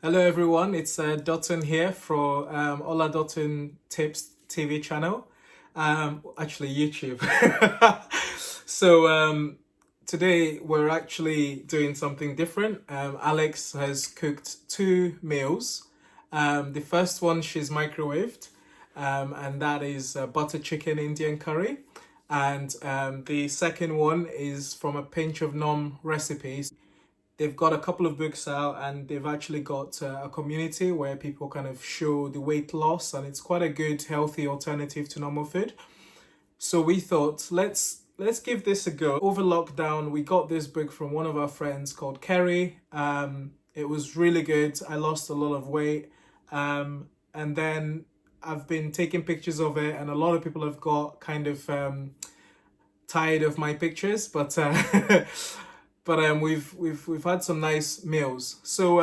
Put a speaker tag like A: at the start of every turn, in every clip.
A: Hello everyone, it's Dotun here for Ola Dotun Tips TV channel. Actually YouTube. So today we're actually doing something different. Alex has cooked two meals. The first one she's microwaved, and that is butter chicken Indian curry. And the second one is from a pinch of nom recipes. They've got a couple of books out, and they've actually got a community where people kind of show the weight loss, and it's quite a good healthy alternative to normal food. So we thought let's give this a go. Over lockdown we got this book from one of our friends called Kerry. It was really good. I lost a lot of weight, and then I've been taking pictures of it, and a lot of people have got kind of tired of my pictures, but we've had some nice meals. So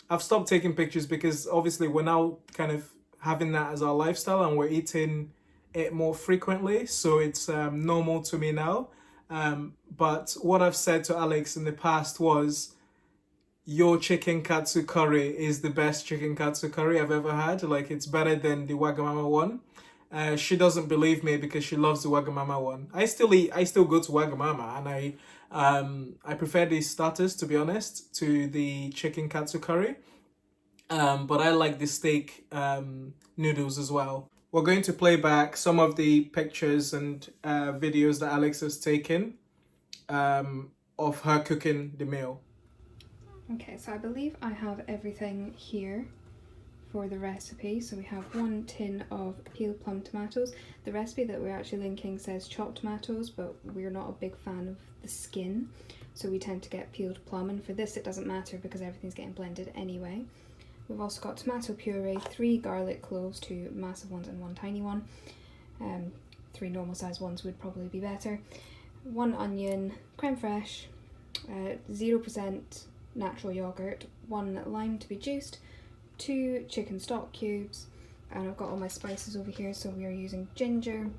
A: I've stopped taking pictures because obviously we're now kind of having that as our lifestyle, and we're eating it more frequently. So it's normal to me now. But what I've said to Alex in the past was, your chicken katsu curry is the best chicken katsu curry I've ever had. Like, it's better than the Wagamama one. She doesn't believe me because she loves the Wagamama one. I still go to Wagamama, and I prefer the starters, to be honest, to the chicken katsu curry. But I like the steak noodles as well. We're going to play back some of the pictures and videos that Alex has taken of her cooking the meal.
B: Okay, so I believe I have everything here for the recipe. So we have 1 tin of peeled plum tomatoes. The recipe that we're actually linking says chopped tomatoes, but we're not a big fan of the skin, so we tend to get peeled plum, and for this it doesn't matter because everything's getting blended anyway. We've also got tomato puree, 3 garlic cloves, 2 massive ones and 1 tiny one. 3 normal sized ones would probably be better. 1 onion, creme fraiche, 0% natural yogurt, 1 lime to be juiced, 2 chicken stock cubes, and I've got all my spices over here. So we are using ginger,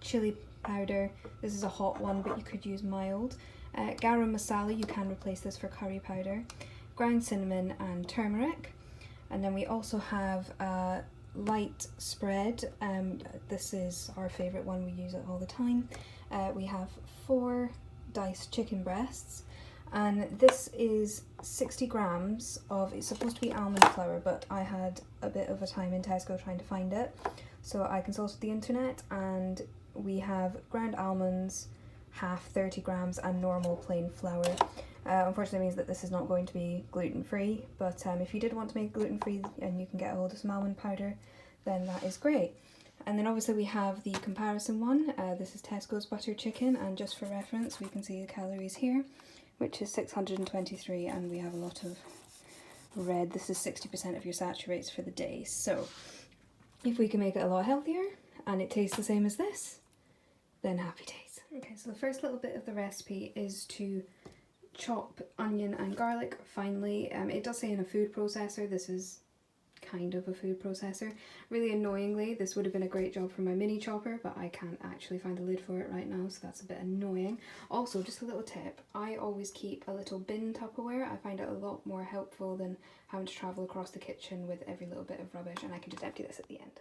B: chili powder, this is a hot one but you could use mild, garam masala, you can replace this for curry powder, ground cinnamon and turmeric, and then we also have a light spread. This is our favourite one, we use it all the time. We have 4 diced chicken breasts, and this is 60 grams of, it's supposed to be almond flour, but I had a bit of a time in Tesco trying to find it, so I consulted the internet, and we have ground almonds, half 30 grams, and normal plain flour. Unfortunately it means that this is not going to be gluten-free, but if you did want to make gluten-free and you can get a hold of some almond powder, then that is great. And then obviously we have the comparison one. This is Tesco's butter chicken, and just for reference we can see the calories here, which is 623, and we have a lot of red. This is 60% of your saturates for the day. So if we can make it a lot healthier and it tastes the same as this, then happy days. Okay, so the first little bit of the recipe is to chop onion and garlic finely. It does say in a food processor. This is kind of a food processor. Really annoyingly, this would have been a great job for my mini chopper, but I can't actually find a lid for it right now, so that's a bit annoying. Also, just a little tip, I always keep a little bin Tupperware. I find it a lot more helpful than having to travel across the kitchen with every little bit of rubbish, and I can just empty this at the end.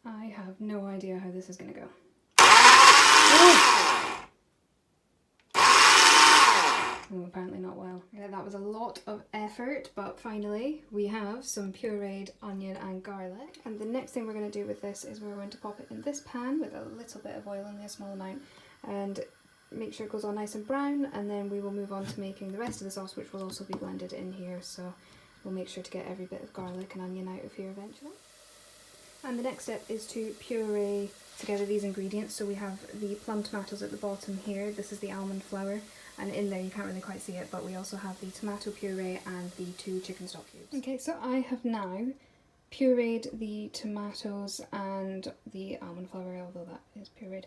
B: I have no idea how this is going to go. Oh, apparently not well. Yeah, that was a lot of effort, but finally we have some pureed onion and garlic. And the next thing we're going to do with this is we're going to pop it in this pan with a little bit of oil, only a small amount, and make sure it goes all nice and brown, and then we will move on to making the rest of the sauce, which will also be blended in here, so we'll make sure to get every bit of garlic and onion out of here eventually. And the next step is to puree together these ingredients. So we have the plum tomatoes at the bottom here, this is the almond flour, and in there you can't really quite see it, but we also have the tomato puree and the 2 chicken stock cubes. Okay, so I have now pureed the tomatoes and the almond flour, although that is pureed.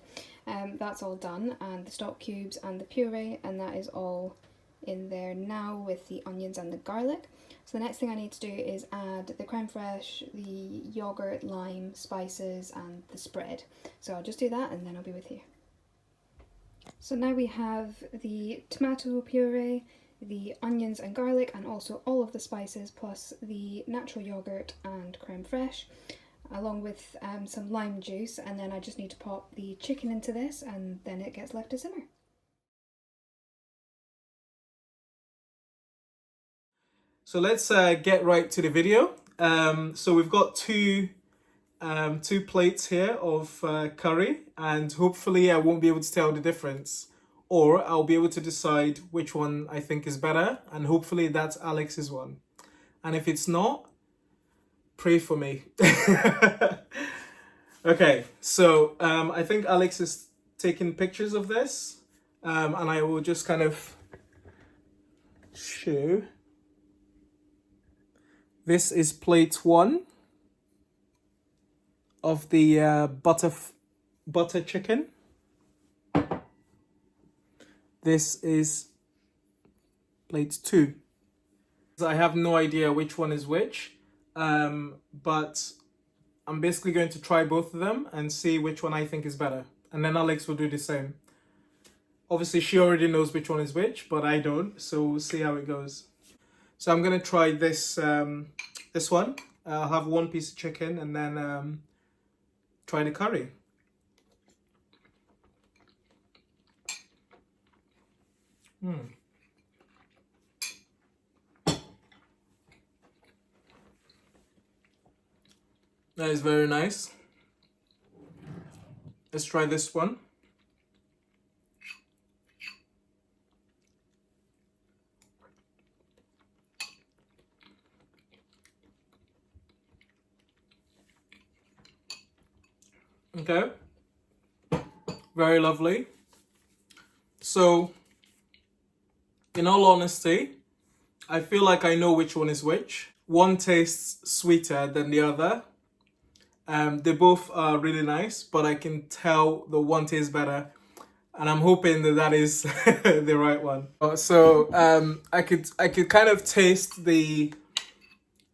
B: That's all done, and the stock cubes and the puree, and that is all in there now with the onions and the garlic. So the next thing I need to do is add the creme fraiche, the yogurt, lime, spices, and the spread. So I'll just do that and then I'll be with you. So now we have the tomato puree, the onions and garlic, and also all of the spices, plus the natural yogurt and creme fraiche, along with some lime juice, and then I just need to pop the chicken into this, and then it gets left to simmer.
A: So let's get right to the video. So we've got two plates here of curry, and hopefully I won't be able to tell the difference, or I'll be able to decide which one I think is better, and hopefully that's Alex's one. And if it's not, pray for me. Okay, so I think Alex is taking pictures of this, and I will just kind of show. This is plate 1 of the butter chicken. This is plate 2. I have no idea which one is which, but I'm basically going to try both of them and see which one I think is better. And then Alex will do the same. Obviously, she already knows which one is which, but I don't, so we'll see how it goes. So I'm gonna try this this one. I'll have one piece of chicken and then try the curry. That is very nice. Let's try this one. Okay, very lovely. So, in all honesty, I feel like I know which one is which. One tastes sweeter than the other. They both are really nice, but I can tell the one tastes better, and I'm hoping that that is the right one. So I could kind of taste the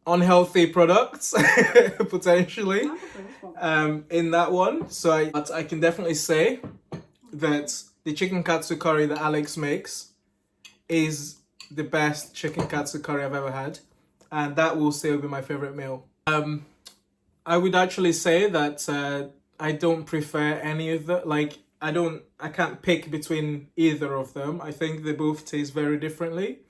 A: unhealthy products potentially in that one. So I can definitely say that the chicken katsu curry that Alex makes is the best chicken katsu curry I've ever had, and that will still be my favorite meal. I would actually say that I don't prefer any of the, like, I can't pick between either of them. I think they both taste very differently.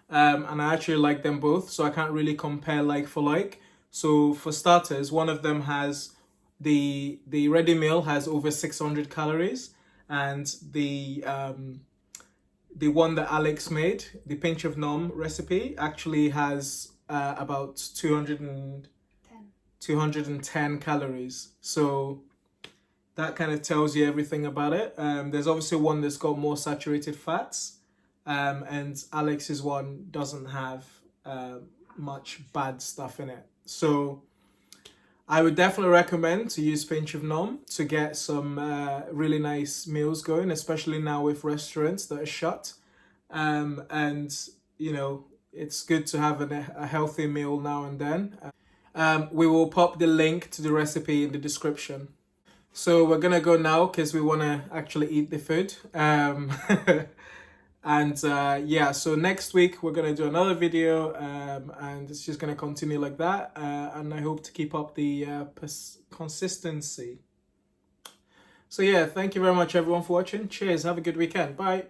A: And I actually like them both, so I can't really compare like for like. So for starters, one of them has the ready meal has over 600 calories, and the one that Alex made, the pinch of nom recipe, actually has about 210 calories. So that kind of tells you everything about it. There's obviously one that's got more saturated fats. And Alex's one doesn't have much bad stuff in it. So I would definitely recommend to use pinch of nom to get some really nice meals going, especially now with restaurants that are shut. And, you know, it's good to have a healthy meal now and then. We will pop the link to the recipe in the description. So we're gonna go now because we want to actually eat the food. And yeah, so next week we're going to do another video, and it's just going to continue like that, and I hope to keep up the consistency. So yeah, thank you very much everyone for watching. Cheers, have a good weekend, bye.